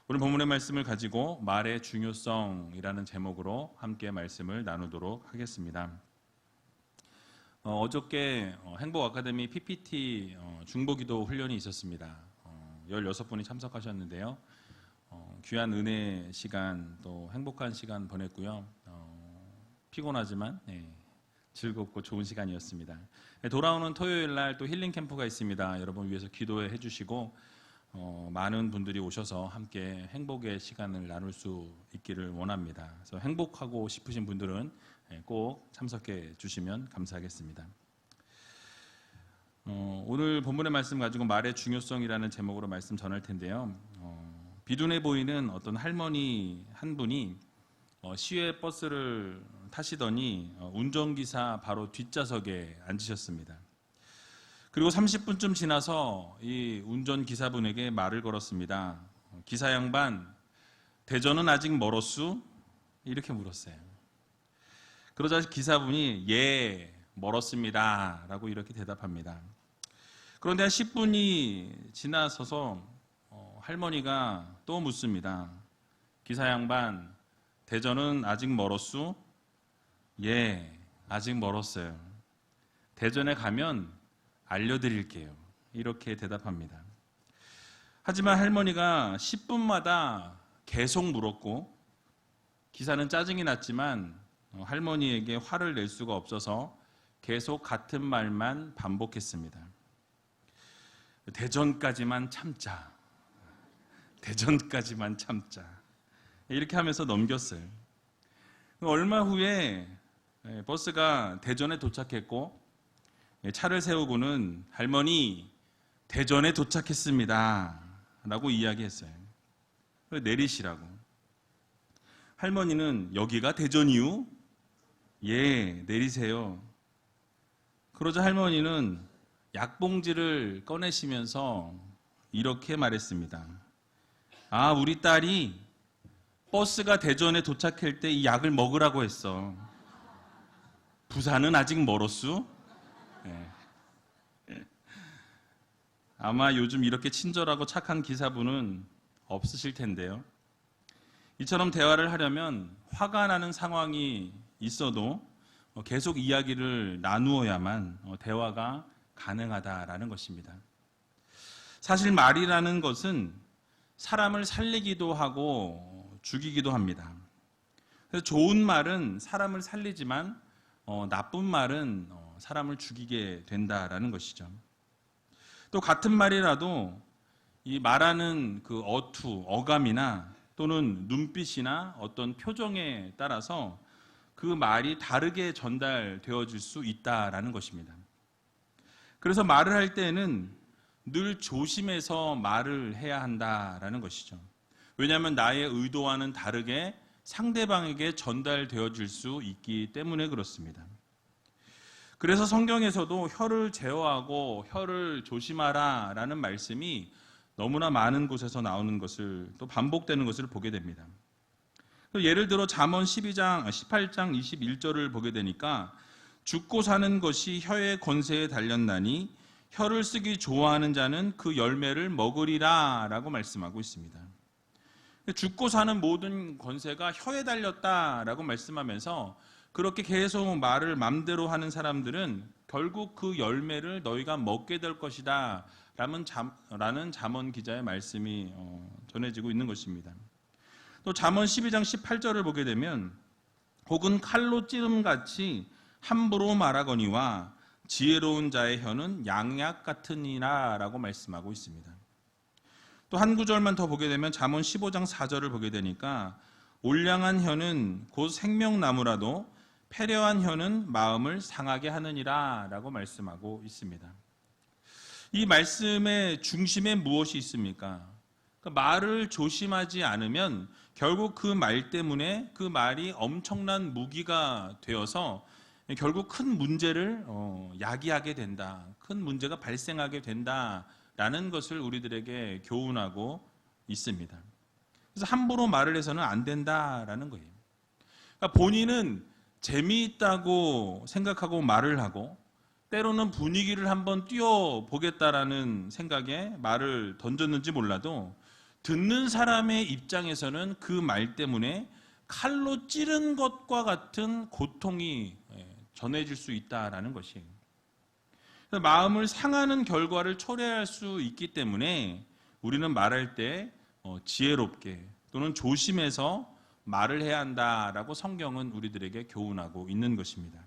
오늘 본문의 말씀을 가지고 말의 중요성이라는 제목으로 함께 말씀을 나누도록 하겠습니다. 어저께 행복 아카데미 PPT 중보기도 훈련이 있었습니다. 16분이 참석하셨는데요. 귀한 은혜 시간 또 행복한 시간 보냈고요. 피곤하지만 즐겁고 좋은 시간이었습니다. 돌아오는 토요일 날 또 힐링 캠프가 있습니다. 여러분 위해서 기도해 주시고 많은 분들이 오셔서 함께 행복의 시간을 나눌 수 있기를 원합니다. 그래서 행복하고 싶으신 분들은 꼭 참석해 주시면 감사하겠습니다. 오늘 본문의 말씀 가지고 말의 중요성이라는 제목으로 말씀 전할 텐데요. 비둔해 보이는 어떤 할머니 한 분이 시외 버스를 타시더니 운전기사 바로 뒷좌석에 앉으셨습니다. 그리고 30분쯤 지나서 이 운전기사분에게 말을 걸었습니다. 기사 양반, 대전은 아직 멀었수? 이렇게 물었어요. 그러자 기사분이 예, 멀었습니다 라고 이렇게 대답합니다. 그런데 한 10분이 지나서서 할머니가 또 묻습니다. 기사 양반, 대전은 아직 멀었수? 예, 아직 멀었어요. 대전에 가면 알려드릴게요. 이렇게 대답합니다. 하지만 할머니가 10분마다 계속 물었고 기사는 짜증이 났지만 할머니에게 화를 낼 수가 없어서 계속 같은 말만 반복했습니다. 대전까지만 참자. 대전까지만 참자. 이렇게 하면서 넘겼어요. 얼마 후에 버스가 대전에 도착했고 차를 세우고는 할머니 대전에 도착했습니다 라고 이야기했어요. 내리시라고. 할머니는 여기가 대전이요? 예, 내리세요. 그러자 할머니는 약봉지를 꺼내시면서 이렇게 말했습니다. 아, 우리 딸이 버스가 대전에 도착할 때 이 약을 먹으라고 했어. 부산은 아직 멀었수? 아마 요즘 이렇게 친절하고 착한 기사분은 없으실 텐데요. 이처럼 대화를 하려면 화가 나는 상황이 있어도 계속 이야기를 나누어야만 대화가 가능하다라는 것입니다. 사실 말이라는 것은 사람을 살리기도 하고 죽이기도 합니다. 그래서 좋은 말은 사람을 살리지만 나쁜 말은 사람을 죽이게 된다라는 것이죠. 또 같은 말이라도 이 말하는 그 어감이나 또는 눈빛이나 어떤 표정에 따라서 그 말이 다르게 전달되어질 수 있다라는 것입니다. 그래서 말을 할 때는 늘 조심해서 말을 해야 한다라는 것이죠. 왜냐하면 나의 의도와는 다르게 상대방에게 전달되어질 수 있기 때문에 그렇습니다. 그래서 성경에서도 혀를 제어하고 혀를 조심하라 라는 말씀이 너무나 많은 곳에서 나오는 것을 또 반복되는 것을 보게 됩니다. 예를 들어 잠언 18장 21절을 보게 되니까 죽고 사는 것이 혀의 권세에 달렸나니 혀를 쓰기 좋아하는 자는 그 열매를 먹으리라 라고 말씀하고 있습니다. 죽고 사는 모든 권세가 혀에 달렸다라고 말씀하면서 그렇게 계속 말을 맘대로 하는 사람들은 결국 그 열매를 너희가 먹게 될 것이다 라는 잠언 기자의 말씀이 전해지고 있는 것입니다. 또 잠언 12장 18절을 보게 되면 혹은 칼로 찌름같이 함부로 말하거니와 지혜로운 자의 혀는 양약 같으니라 라고 말씀하고 있습니다. 또 한 구절만 더 보게 되면 잠언 15장 4절을 보게 되니까 올량한 혀는 곧 생명나무라도 패려한 혀는 마음을 상하게 하느니라 라고 말씀하고 있습니다. 이 말씀의 중심에 무엇이 있습니까? 그러니까 말을 조심하지 않으면 결국 그 말 때문에 그 말이 엄청난 무기가 되어서 결국 큰 문제를 야기하게 된다. 큰 문제가 발생하게 된다라는 것을 우리들에게 교훈하고 있습니다. 그래서 함부로 말을 해서는 안 된다라는 거예요. 그러니까 본인은 재미있다고 생각하고 말을 하고 때로는 분위기를 한번 띄워보겠다라는 생각에 말을 던졌는지 몰라도 듣는 사람의 입장에서는 그 말 때문에 칼로 찌른 것과 같은 고통이 전해질 수 있다라는 것이에요. 마음을 상하는 결과를 초래할 수 있기 때문에 우리는 말할 때 지혜롭게 또는 조심해서 말을 해야 한다라고 성경은 우리들에게 교훈하고 있는 것입니다.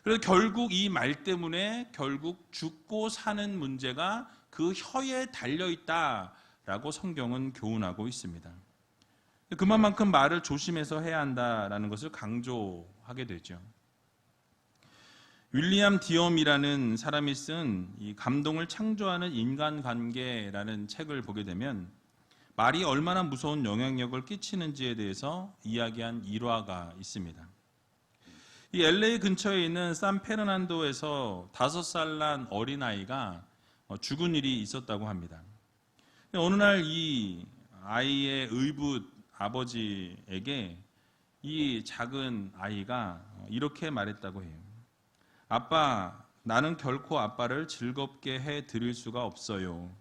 그래서 결국 이 말 때문에 결국 죽고 사는 문제가 그 혀에 달려 있다라고 성경은 교훈하고 있습니다. 그만큼 말을 조심해서 해야 한다라는 것을 강조하게 되죠. 윌리엄 디엄이라는 사람이 쓴 이 감동을 창조하는 인간관계라는 책을 보게 되면 말이 얼마나 무서운 영향력을 끼치는지에 대해서 이야기한 일화가 있습니다. 이 LA 근처에 있는 산페르난도에서 5살 난 어린아이가 죽은 일이 있었다고 합니다. 어느 날 이 아이의 의붓 아버지에게 이 작은 아이가 이렇게 말했다고 해요. 아빠, 나는 결코 아빠를 즐겁게 해 드릴 수가 없어요.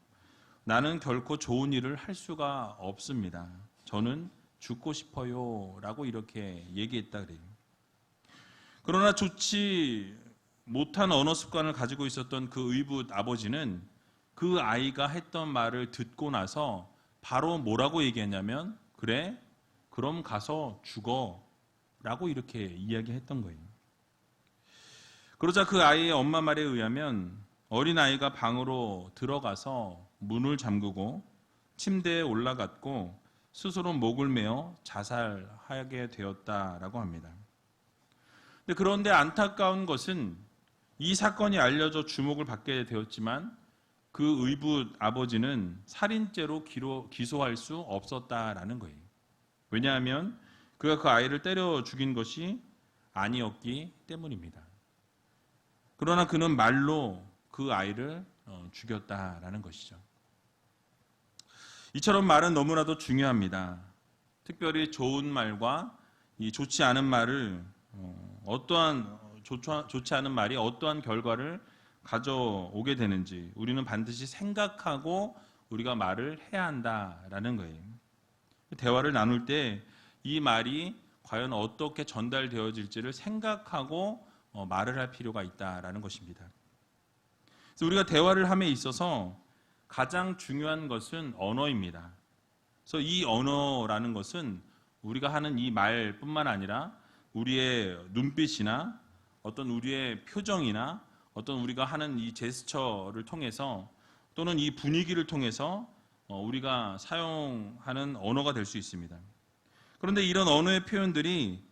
나는 결코 좋은 일을 할 수가 없습니다. 저는 죽고 싶어요. 라고 이렇게 얘기했다 그래요. 그러나 좋지 못한 언어 습관을 가지고 있었던 그 의붓 아버지는 그 아이가 했던 말을 듣고 나서 바로 뭐라고 얘기했냐면, 그래, 그럼 가서 죽어. 라고 이렇게 이야기했던 거예요. 그러자 그 아이의 엄마 말에 의하면 어린아이가 방으로 들어가서 문을 잠그고 침대에 올라갔고 스스로 목을 메어 자살하게 되었다라고 합니다. 그런데 안타까운 것은 이 사건이 알려져 주목을 받게 되었지만 그 의붓 아버지는 살인죄로 기소할 수 없었다라는 거예요. 왜냐하면 그가 그 아이를 때려 죽인 것이 아니었기 때문입니다. 그러나 그는 말로 그 아이를 죽였다라는 것이죠. 이처럼 말은 너무나도 중요합니다. 특별히 좋은 말과 이 좋지 않은 말을 좋지 않은 말이 어떠한 결과를 가져오게 되는지 우리는 반드시 생각하고 우리가 말을 해야 한다라는 거예요. 대화를 나눌 때 이 말이 과연 어떻게 전달되어질지를 생각하고 말을 할 필요가 있다라는 것입니다. 그래서 우리가 대화를 함에 있어서 가장 중요한 것은 언어입니다. 그래서 이 언어라는 것은 우리가 하는 이 말뿐만 아니라 우리의 눈빛이나 어떤 우리의 표정이나 어떤 우리가 하는 이 제스처를 통해서 또는 이 분위기를 통해서 우리가 사용하는 언어가 될 수 있습니다. 그런데 이런 언어의 표현들이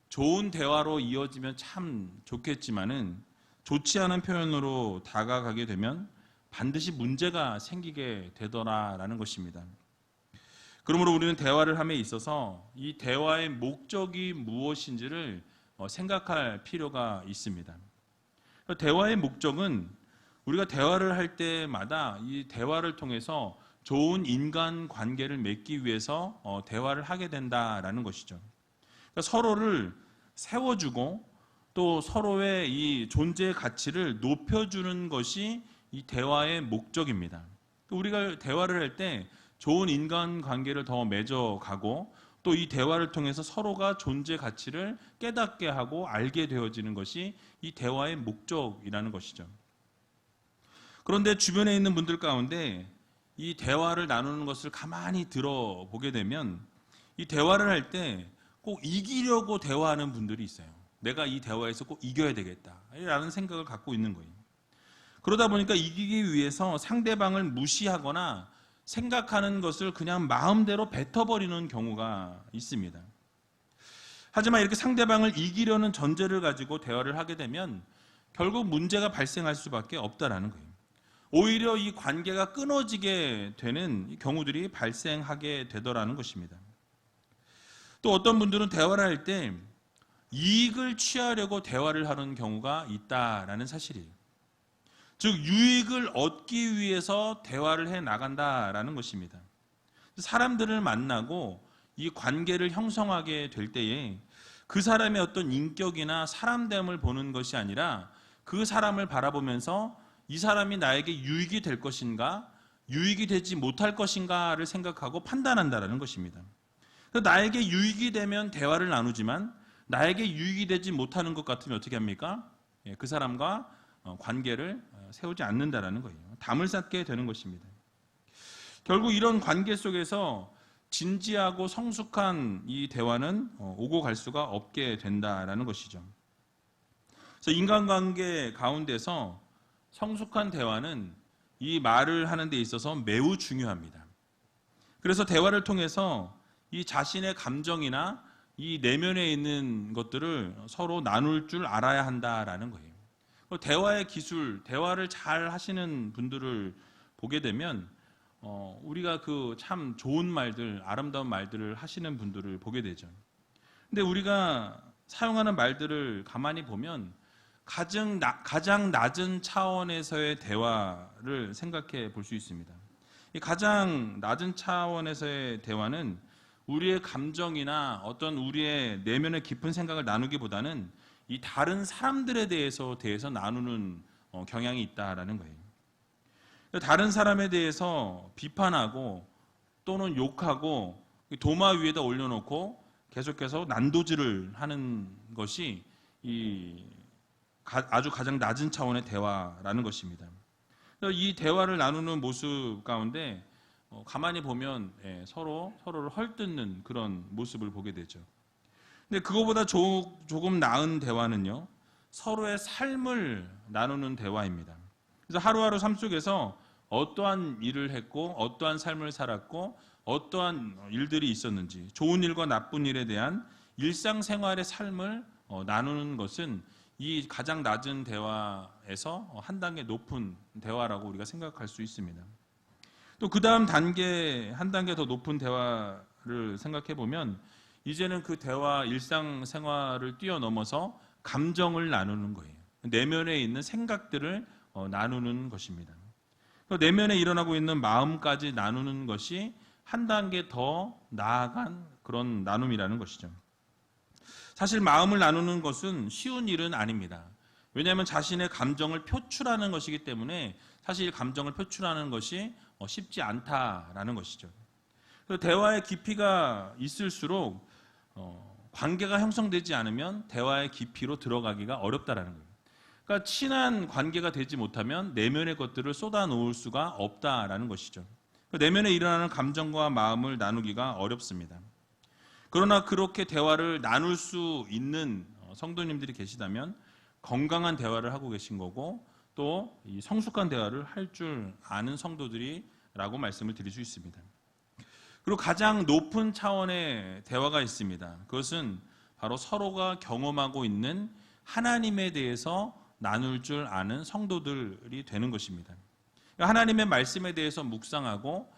좋은 대화로 이어지면 참 좋겠지만은 좋지 않은 표현으로 다가가게 되면 반드시 문제가 생기게 되더라라는 것입니다. 그러므로 우리는 대화를 함에 있어서 이 대화의 목적이 무엇인지를 생각할 필요가 있습니다. 대화의 목적은 우리가 대화를 할 때마다 이 대화를 통해서 좋은 인간 관계를 맺기 위해서 대화를 하게 된다라는 것이죠. 그러니까 서로를 세워주고 또 서로의 이 존재의 가치를 높여주는 것이 이 대화의 목적입니다. 우리가 대화를 할 때 좋은 인간 관계를 더 맺어가고 또 이 대화를 통해서 서로가 존재 가치를 깨닫게 하고 알게 되어지는 것이 이 대화의 목적이라는 것이죠. 그런데 주변에 있는 분들 가운데 이 대화를 나누는 것을 가만히 들어보게 되면 이 대화를 할 때 꼭 이기려고 대화하는 분들이 있어요. 내가 이 대화에서 꼭 이겨야 되겠다라는 생각을 갖고 있는 거예요. 그러다 보니까 이기기 위해서 상대방을 무시하거나 생각하는 것을 그냥 마음대로 뱉어버리는 경우가 있습니다. 하지만 이렇게 상대방을 이기려는 전제를 가지고 대화를 하게 되면 결국 문제가 발생할 수밖에 없다라는 거예요. 오히려 이 관계가 끊어지게 되는 경우들이 발생하게 되더라는 것입니다. 또 어떤 분들은 대화를 할 때 이익을 취하려고 대화를 하는 경우가 있다라는 사실이에요. 즉 유익을 얻기 위해서 대화를 해 나간다라는 것입니다. 사람들을 만나고 이 관계를 형성하게 될 때에 그 사람의 어떤 인격이나 사람됨을 보는 것이 아니라 그 사람을 바라보면서 이 사람이 나에게 유익이 될 것인가, 유익이 되지 못할 것인가를 생각하고 판단한다라는 것입니다. 그래서 나에게 유익이 되면 대화를 나누지만 나에게 유익이 되지 못하는 것 같으면 어떻게 합니까? 그 사람과 관계를 세우지 않는다라는 거예요. 담을 쌓게 되는 것입니다. 결국 이런 관계 속에서 진지하고 성숙한 이 대화는 오고 갈 수가 없게 된다라는 것이죠. 그래서 인간관계 가운데서 성숙한 대화는 이 말을 하는 데 있어서 매우 중요합니다. 그래서 대화를 통해서 이 자신의 감정이나 이 내면에 있는 것들을 서로 나눌 줄 알아야 한다라는 거예요. 대화의 기술, 대화를 잘 하시는 분들을 보게 되면 우리가 그 참 좋은 말들, 아름다운 말들을 하시는 분들을 보게 되죠. 근데 우리가 사용하는 말들을 가만히 보면 가장 낮은 차원에서의 대화를 생각해 볼 수 있습니다. 이 가장 낮은 차원에서의 대화는 우리의 감정이나 어떤 우리의 내면의 깊은 생각을 나누기보다는 이 다른 사람들에 대해서 나누는 경향이 있다라는 거예요. 다른 사람에 대해서 비판하고 또는 욕하고 도마 위에다 올려놓고 계속해서 난도질을 하는 것이 아주 가장 낮은 차원의 대화라는 것입니다. 이 대화를 나누는 모습 가운데 가만히 보면 서로를 헐뜯는 그런 모습을 보게 되죠. 근데 그거보다 조금 나은 대화는요, 서로의 삶을 나누는 대화입니다. 그래서 하루하루 삶 속에서 어떠한 일을 했고 어떠한 삶을 살았고 어떠한 일들이 있었는지, 좋은 일과 나쁜 일에 대한 일상생활의 삶을 나누는 것은 이 가장 낮은 대화에서 한 단계 높은 대화라고 우리가 생각할 수 있습니다. 또 그 다음 단계, 한 단계 더 높은 대화를 생각해 보면 이제는 그 대화 일상생활을 뛰어넘어서 감정을 나누는 거예요. 내면에 있는 생각들을 나누는 것입니다. 내면에 일어나고 있는 마음까지 나누는 것이 한 단계 더 나아간 그런 나눔이라는 것이죠. 사실 마음을 나누는 것은 쉬운 일은 아닙니다. 왜냐하면 자신의 감정을 표출하는 것이기 때문에 사실 감정을 표출하는 것이 쉽지 않다라는 것이죠. 대화의 깊이가 있을수록 관계가 형성되지 않으면 대화의 깊이로 들어가기가 어렵다라는 거예요. 그러니까 친한 관계가 되지 못하면 내면의 것들을 쏟아놓을 수가 없다라는 것이죠. 내면에 일어나는 감정과 마음을 나누기가 어렵습니다. 그러나 그렇게 대화를 나눌 수 있는 성도님들이 계시다면 건강한 대화를 하고 계신 거고 또 이 성숙한 대화를 할 줄 아는 성도들이라고 말씀을 드릴 수 있습니다. 그리고 가장 높은 차원의 대화가 있습니다. 그것은 바로 서로가 경험하고 있는 하나님에 대해서 나눌 줄 아는 성도들이 되는 것입니다. 하나님의 말씀에 대해서 묵상하고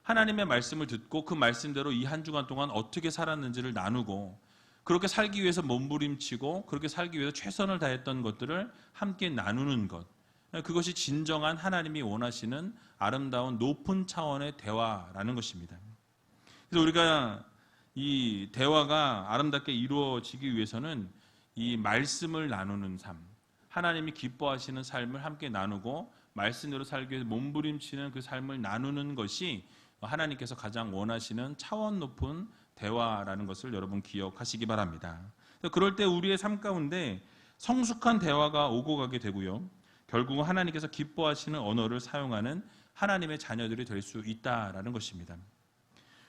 하나님의 말씀을 듣고 그 말씀대로 이 한 주간 동안 어떻게 살았는지를 나누고 그렇게 살기 위해서 몸부림치고 그렇게 살기 위해서 최선을 다했던 것들을 함께 나누는 것, 그것이 진정한 하나님이 원하시는 아름다운 높은 차원의 대화라는 것입니다. 그래서 우리가 이 대화가 아름답게 이루어지기 위해서는 이 말씀을 나누는 삶, 하나님이 기뻐하시는 삶을 함께 나누고 말씀대로 살기 위해서 몸부림치는 그 삶을 나누는 것이 하나님께서 가장 원하시는 차원 높은 대화라는 것을 여러분 기억하시기 바랍니다. 그럴 때 우리의 삶 가운데 성숙한 대화가 오고 가게 되고요. 결국은 하나님께서 기뻐하시는 언어를 사용하는 하나님의 자녀들이 될 수 있다라는 것입니다.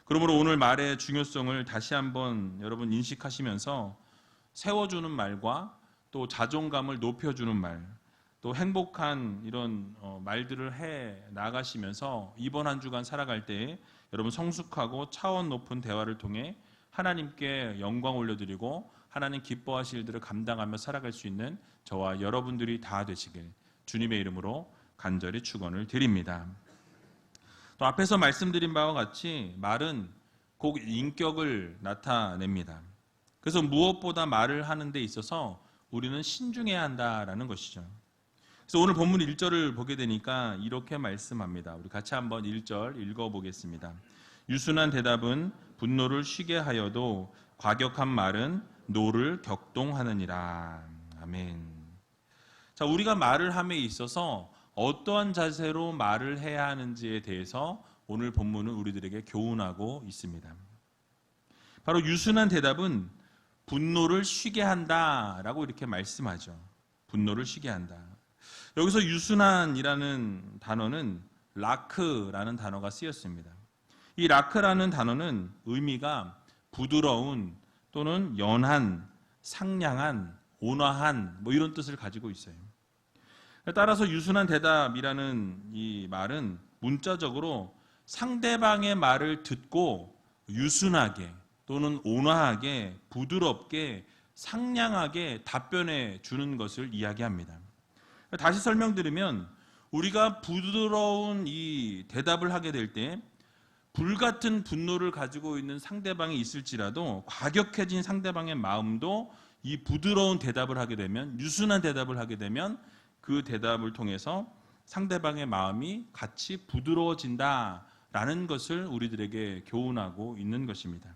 그러므로 오늘 말의 중요성을 다시 한번 여러분 인식하시면서 세워주는 말과 또 자존감을 높여주는 말, 또 행복한 이런 말들을 해 나가시면서 이번 한 주간 살아갈 때에 여러분 성숙하고 차원 높은 대화를 통해 하나님께 영광 올려드리고 하나님 기뻐하실 일들을 감당하며 살아갈 수 있는 저와 여러분들이 다 되시길 주님의 이름으로 간절히 축원을 드립니다. 또 앞에서 말씀드린 바와 같이 말은 곧 인격을 나타냅니다. 그래서 무엇보다 말을 하는 데 있어서 우리는 신중해야 한다라는 것이죠. 그래서 오늘 본문 1절을 보게 되니까 이렇게 말씀합니다. 우리 같이 한번 1절 읽어보겠습니다. 유순한 대답은 분노를 쉬게 하여도 과격한 말은 노를 격동하느니라. 아멘. 자, 우리가 말을 함에 있어서 어떠한 자세로 말을 해야 하는지에 대해서 오늘 본문은 우리들에게 교훈하고 있습니다. 바로 유순한 대답은 분노를 쉬게 한다라고 이렇게 말씀하죠. 분노를 쉬게 한다. 여기서 유순한이라는 단어는 라크라는 단어가 쓰였습니다. 이 라크라는 단어는 의미가 부드러운 또는 연한, 상냥한, 온화한 이런 뜻을 가지고 있어요. 따라서 유순한 대답이라는 이 말은 문자적으로 상대방의 말을 듣고 유순하게 또는 온화하게 부드럽게 상냥하게 답변해 주는 것을 이야기합니다. 다시 설명드리면 우리가 부드러운 이 대답을 하게 될 때 불같은 분노를 가지고 있는 상대방이 있을지라도 과격해진 상대방의 마음도 이 부드러운 대답을 하게 되면 유순한 대답을 하게 되면 그 대답을 통해서 상대방의 마음이 같이 부드러워진다라는 것을 우리들에게 교훈하고 있는 것입니다.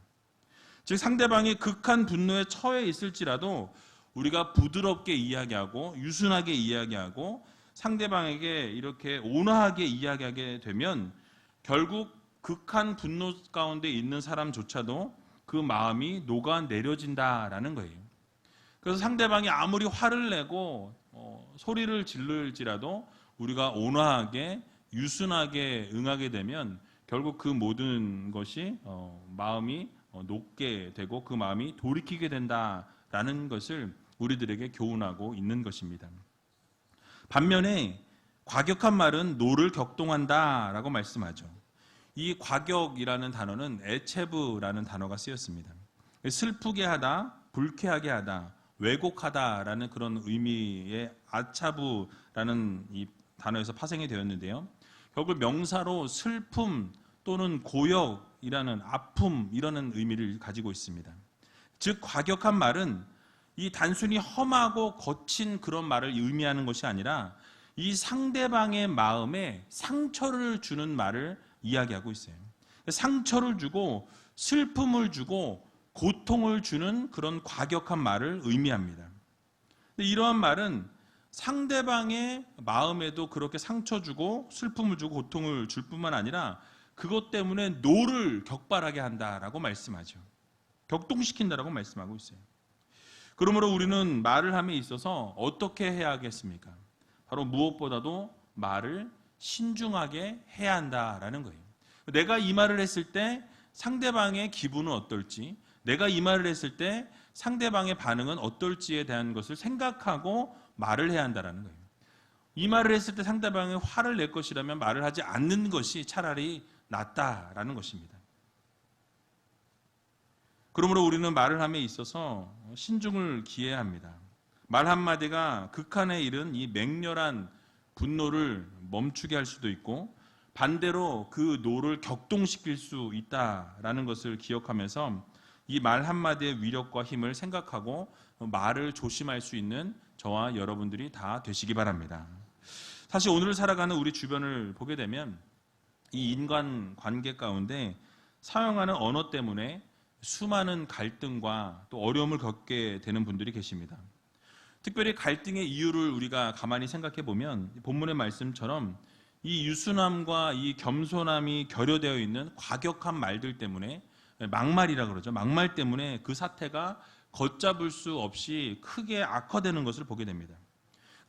즉 상대방이 극한 분노에 처해 있을지라도 우리가 부드럽게 이야기하고 유순하게 이야기하고 상대방에게 이렇게 온화하게 이야기하게 되면 결국 극한 분노 가운데 있는 사람조차도 그 마음이 녹아내려진다라는 거예요. 그래서 상대방이 아무리 화를 내고 소리를 지를지라도 우리가 온화하게 유순하게 응하게 되면 결국 그 모든 것이 마음이 녹게 되고 그 마음이 돌이키게 된다라는 것을 우리들에게 교훈하고 있는 것입니다. 반면에 과격한 말은 노를 격동한다라고 말씀하죠. 이 과격이라는 단어는 에체브라는 단어가 쓰였습니다. 슬프게 하다, 불쾌하게 하다, 왜곡하다라는 그런 의미의 아차부라는 이 단어에서 파생이 되었는데요. 결국 명사로 슬픔 또는 고역이라는 아픔 이라는 의미를 가지고 있습니다. 즉 과격한 말은 이 단순히 험하고 거친 그런 말을 의미하는 것이 아니라 이 상대방의 마음에 상처를 주는 말을 이야기하고 있어요. 상처를 주고 슬픔을 주고 고통을 주는 그런 과격한 말을 의미합니다. 이러한 말은 상대방의 마음에도 그렇게 상처 주고 슬픔을 주고 고통을 줄 뿐만 아니라 그것 때문에 노를 격발하게 한다라고 말씀하죠. 격동시킨다라고 말씀하고 있어요. 그러므로 우리는 말을 함에 있어서 어떻게 해야 하겠습니까? 바로 무엇보다도 말을 신중하게 해야 한다라는 거예요. 내가 이 말을 했을 때 상대방의 기분은 어떨지, 내가 이 말을 했을 때 상대방의 반응은 어떨지에 대한 것을 생각하고 말을 해야 한다라는 거예요. 이 말을 했을 때 상대방이 화를 낼 것이라면 말을 하지 않는 것이 차라리 낫다라는 것입니다. 그러므로 우리는 말을 함에 있어서 신중을 기해야 합니다. 말 한마디가 극한에 이른 이 맹렬한 분노를 멈추게 할 수도 있고 반대로 그 노를 격동시킬 수 있다라는 것을 기억하면서 이 말 한마디의 위력과 힘을 생각하고 말을 조심할 수 있는 저와 여러분들이 다 되시기 바랍니다. 사실 오늘 살아가는 우리 주변을 보게 되면 이 인간 관계 가운데 사용하는 언어 때문에 수많은 갈등과 또 어려움을 겪게 되는 분들이 계십니다. 특별히 갈등의 이유를 우리가 가만히 생각해 보면 본문의 말씀처럼 이 유순함과 이 겸손함이 결여되어 있는 과격한 말들 때문에 막말이라 그러죠. 막말 때문에 그 사태가 걷잡을 수 없이 크게 악화되는 것을 보게 됩니다.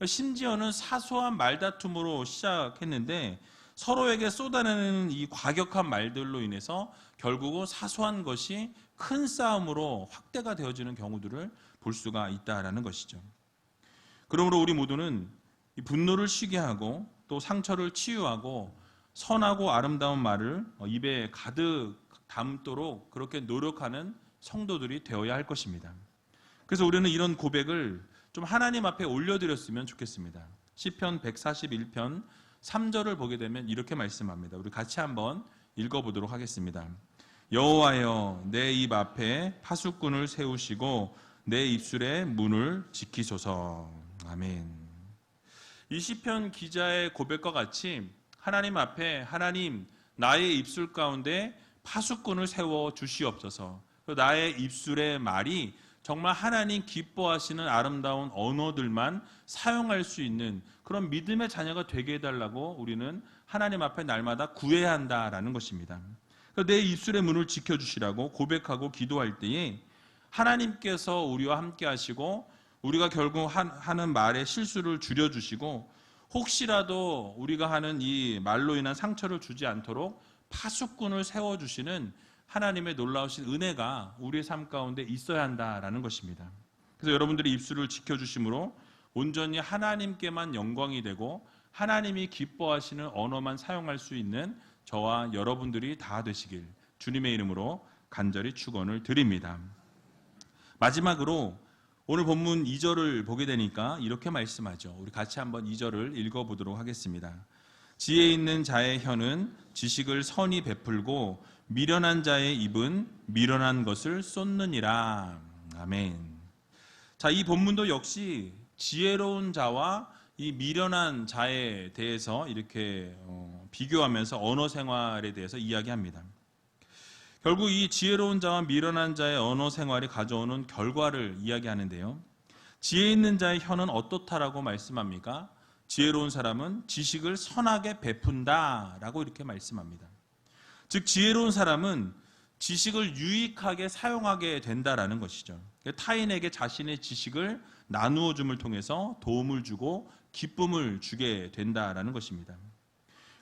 심지어는 사소한 말다툼으로 시작했는데 서로에게 쏟아내는 이 과격한 말들로 인해서 결국은 사소한 것이 큰 싸움으로 확대가 되어지는 경우들을 볼 수가 있다라는 것이죠. 그러므로 우리 모두는 이 분노를 쉬게 하고 또 상처를 치유하고 선하고 아름다운 말을 입에 가득 담도록 그렇게 노력하는 성도들이 되어야 할 것입니다. 그래서 우리는 이런 고백을 좀 하나님 앞에 올려드렸으면 좋겠습니다. 시편 141편 3절을 보게 되면 이렇게 말씀합니다. 우리 같이 한번 읽어보도록 하겠습니다. 여호와여 내 입 앞에 파수꾼을 세우시고 내 입술의 문을 지키소서. 아멘. 이 시편 기자의 고백과 같이 하나님 앞에 하나님 나의 입술 가운데 파수꾼을 세워 주시옵소서. 나의 입술의 말이 정말 하나님 기뻐하시는 아름다운 언어들만 사용할 수 있는 그런 믿음의 자녀가 되게 해달라고 우리는 하나님 앞에 날마다 구해야 한다라는 것입니다. 내 입술의 문을 지켜주시라고 고백하고 기도할 때에 하나님께서 우리와 함께 하시고 우리가 결국 하는 말의 실수를 줄여주시고 혹시라도 우리가 하는 이 말로 인한 상처를 주지 않도록 파수꾼을 세워주시는 하나님의 놀라우신 은혜가 우리의 삶 가운데 있어야 한다라는 것입니다. 그래서 여러분들이 입술을 지켜주심으로 온전히 하나님께만 영광이 되고 하나님이 기뻐하시는 언어만 사용할 수 있는 저와 여러분들이 다 되시길 주님의 이름으로 간절히 축원을 드립니다. 마지막으로 오늘 본문 2절을 보게 되니까 이렇게 말씀하죠. 우리 같이 한번 2절을 읽어보도록 하겠습니다. 지혜 있는 자의 혀는 지식을 선히 베풀고 미련한 자의 입은 미련한 것을 쏟느니라. 아멘. 자, 이 본문도 역시 지혜로운 자와 이 미련한 자에 대해서 이렇게 비교하면서 언어 생활에 대해서 이야기합니다. 결국 이 지혜로운 자와 미련한 자의 언어 생활이 가져오는 결과를 이야기하는데요. 지혜 있는 자의 혀는 어떻다라고 말씀합니까? 지혜로운 사람은 지식을 선하게 베푼다라고 이렇게 말씀합니다. 즉 지혜로운 사람은 지식을 유익하게 사용하게 된다라는 것이죠. 타인에게 자신의 지식을 나누어 줌을 통해서 도움을 주고 기쁨을 주게 된다라는 것입니다.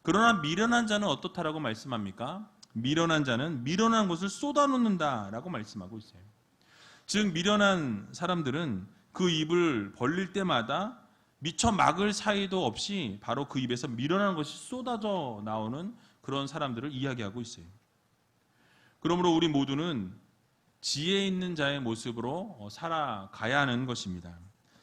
그러나 미련한 자는 어떻다라고 말씀합니까? 미련한 자는 미련한 것을 쏟아놓는다라고 말씀하고 있어요. 즉 미련한 사람들은 그 입을 벌릴 때마다 미처 막을 사이도 없이 바로 그 입에서 미련한 것이 쏟아져 나오는 그런 사람들을 이야기하고 있어요. 그러므로 우리 모두는 지혜 있는 자의 모습으로 살아가야 하는 것입니다.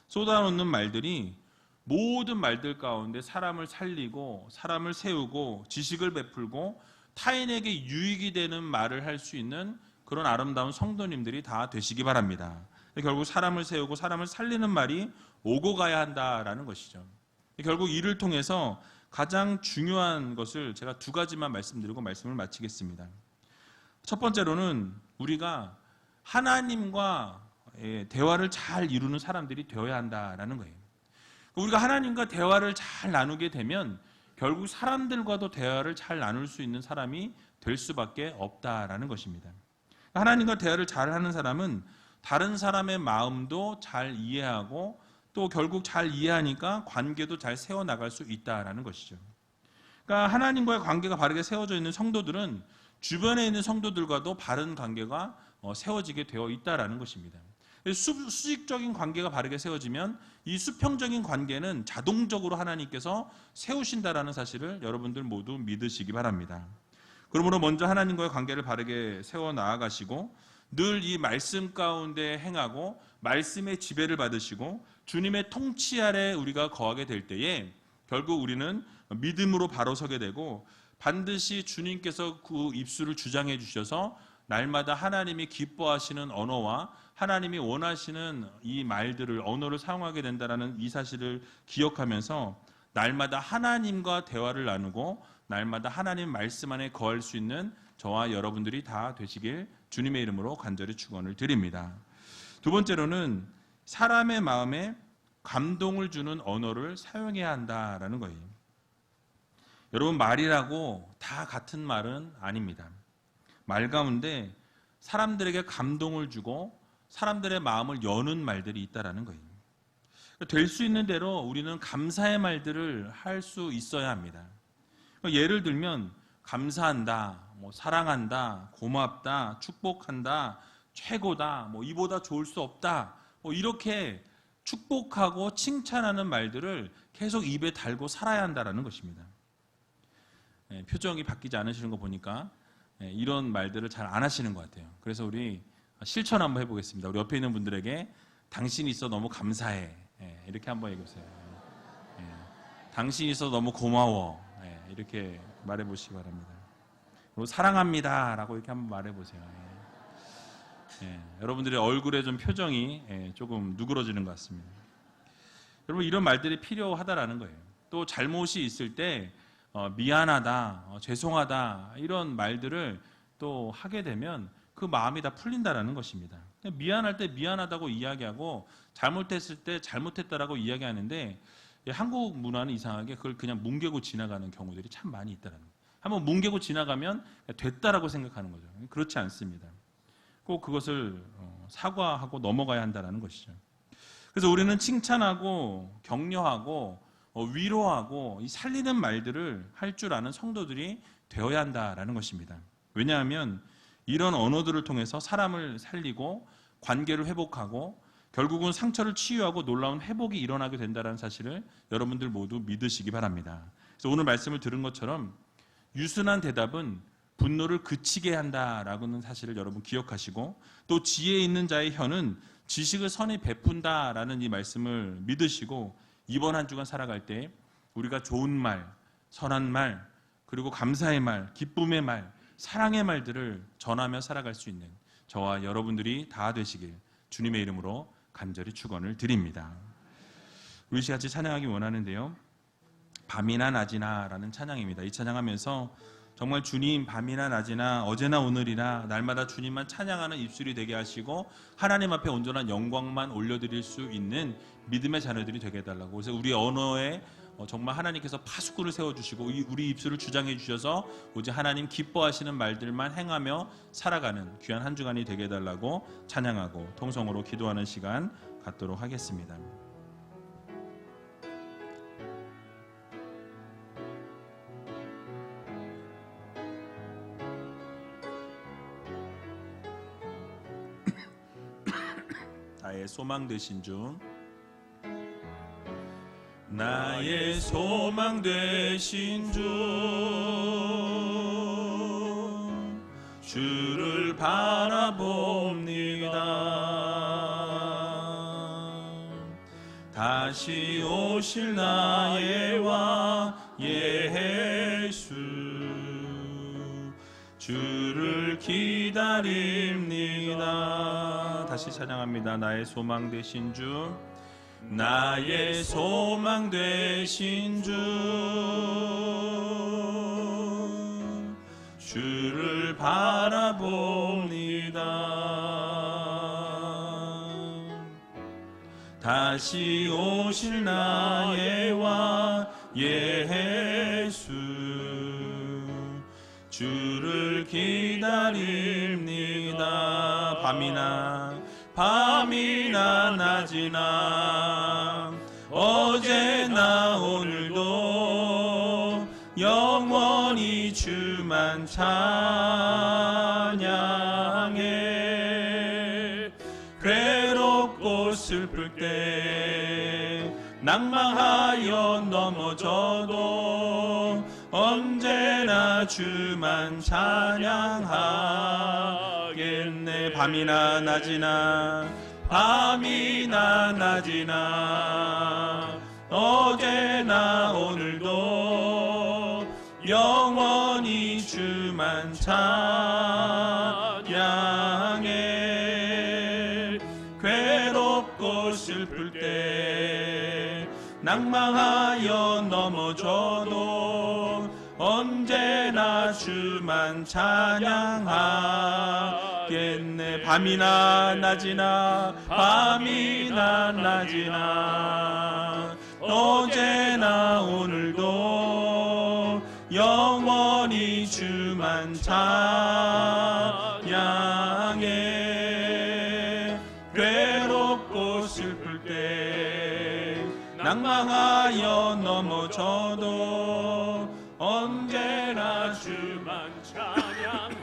쏟아놓는 말들이 모든 말들 가운데 사람을 살리고 사람을 세우고 지식을 베풀고 타인에게 유익이 되는 말을 할 수 있는 그런 아름다운 성도님들이 다 되시기 바랍니다. 결국 사람을 세우고 사람을 살리는 말이 오고 가야 한다라는 것이죠. 결국 이를 통해서 가장 중요한 것을 제가 두 가지만 말씀드리고 말씀을 마치겠습니다. 첫 번째로는 우리가 하나님과 대화를 잘 이루는 사람들이 되어야 한다라는 거예요. 우리가 하나님과 대화를 잘 나누게 되면 결국 사람들과도 대화를 잘 나눌 수 있는 사람이 될 수밖에 없다라는 것입니다. 하나님과 대화를 잘 하는 사람은 다른 사람의 마음도 잘 이해하고 또 결국 잘 이해하니까 관계도 잘 세워나갈 수 있다라는 것이죠. 그러니까 하나님과의 관계가 바르게 세워져 있는 성도들은 주변에 있는 성도들과도 바른 관계가 세워지게 되어 있다라는 것입니다. 수직적인 관계가 바르게 세워지면 이 수평적인 관계는 자동적으로 하나님께서 세우신다라는 사실을 여러분들 모두 믿으시기 바랍니다. 그러므로 먼저 하나님과의 관계를 바르게 세워 나아가시고 늘 이 말씀 가운데 행하고 말씀의 지배를 받으시고 주님의 통치 아래 우리가 거하게 될 때에 결국 우리는 믿음으로 바로 서게 되고 반드시 주님께서 그 입술을 주장해 주셔서 날마다 하나님이 기뻐하시는 언어와 하나님이 원하시는 이 말들을 언어를 사용하게 된다는 이 사실을 기억하면서 날마다 하나님과 대화를 나누고 날마다 하나님 말씀 안에 거할 수 있는 저와 여러분들이 다 되시길 주님의 이름으로 간절히 축원을 드립니다. 두 번째로는 사람의 마음에 감동을 주는 언어를 사용해야 한다라는 거예요. 여러분 말이라고 다 같은 말은 아닙니다. 말 가운데 사람들에게 감동을 주고 사람들의 마음을 여는 말들이 있다라는 거예요. 될 수 있는 대로 우리는 감사의 말들을 할 수 있어야 합니다. 예를 들면 감사한다, 사랑한다, 고맙다, 축복한다, 최고다, 이보다 좋을 수 없다, 이렇게 축복하고 칭찬하는 말들을 계속 입에 달고 살아야 한다는 것입니다. 표정이 바뀌지 않으시는 거 보니까 이런 말들을 잘 안 하시는 것 같아요. 그래서 우리 실천 한번 해보겠습니다. 우리 옆에 있는 분들에게 당신이 있어 너무 감사해, 이렇게 한번 얘기해보세요. 당신이 있어 너무 고마워, 이렇게 말해보시기 바랍니다. 그리고 사랑합니다 라고 이렇게 한번 말해보세요. 여러분들의 얼굴에 좀 표정이 조금 누그러지는 것 같습니다. 여러분 이런 말들이 필요하다라는 거예요. 또 잘못이 있을 때 미안하다, 죄송하다 이런 말들을 또 하게 되면 그 마음이 다 풀린다라는 것입니다. 미안할 때 미안하다고 이야기하고 잘못했을 때 잘못했다라고 이야기하는데 한국 문화는 이상하게 그걸 그냥 뭉개고 지나가는 경우들이 참 많이 있다라는 거예요. 한번 뭉개고 지나가면 됐다라고 생각하는 거죠. 그렇지 않습니다. 꼭 그것을 사과하고 넘어가야 한다라는 것이죠. 그래서 우리는 칭찬하고 격려하고 위로하고 이 살리는 말들을 할 줄 아는 성도들이 되어야 한다라는 것입니다. 왜냐하면 이런 언어들을 통해서 사람을 살리고 관계를 회복하고 결국은 상처를 치유하고 놀라운 회복이 일어나게 된다는 사실을 여러분들 모두 믿으시기 바랍니다. 그래서 오늘 말씀을 들은 것처럼 유순한 대답은 분노를 그치게 한다라는 사실을 여러분 기억하시고, 또 지혜 있는 자의 혀는 지식을 선히 베푼다라는 이 말씀을 믿으시고, 이번 한 주간 살아갈 때 우리가 좋은 말, 선한 말, 그리고 감사의 말, 기쁨의 말, 사랑의 말들을 전하며 살아갈 수 있는 저와 여러분들이 다 되시길 주님의 이름으로 간절히 축원을 드립니다. 우리 같이 찬양하기 원하는데요, 밤이나 낮이나 라는 찬양입니다. 이 찬양하면서 정말 주님 밤이나 낮이나 어제나 오늘이나 날마다 주님만 찬양하는 입술이 되게 하시고 하나님 앞에 온전한 영광만 올려드릴 수 있는 믿음의 자녀들이 되게 해달라고. 그래서 우리 언어에 정말 하나님께서 파수꾼을 세워주시고 우리 입술을 주장해 주셔서 오직 하나님 기뻐하시는 말들만 행하며 살아가는 귀한 한 주간이 되게 해달라고 찬양하고 통성으로 기도하는 시간 갖도록 하겠습니다. 나의 소망 되신 주, 나의 소망 되신 주, 주를 바라봅니다. 다시 오실 나의 왕 예수, 주를 기다립니다. 다시 찬양합니다. 나의 소망 되신 주, 나의 소망 되신 주, 주를 바라봅니다. 다시 오실 나의 왕 예수, 주를 기다립니다. 밤이나 낮이나 어제나 오늘도 영원히 주만 찬양해. 괴롭고 슬플 때 낭망하여 넘어져도 언제나 주만 찬양하겠네. 밤이나 낮이나 어제나 오늘도 영원히 주만 찬양해. 괴롭고 슬플 때 낭망하여 넘어져도 언제나 주만 찬양하겠네. 밤이나 낮이나 어제나 오늘도 영원히 주만 찬양해. 괴롭고 슬플 때 낭망하여 넘어져도 언제나 주만 찬양하겠네.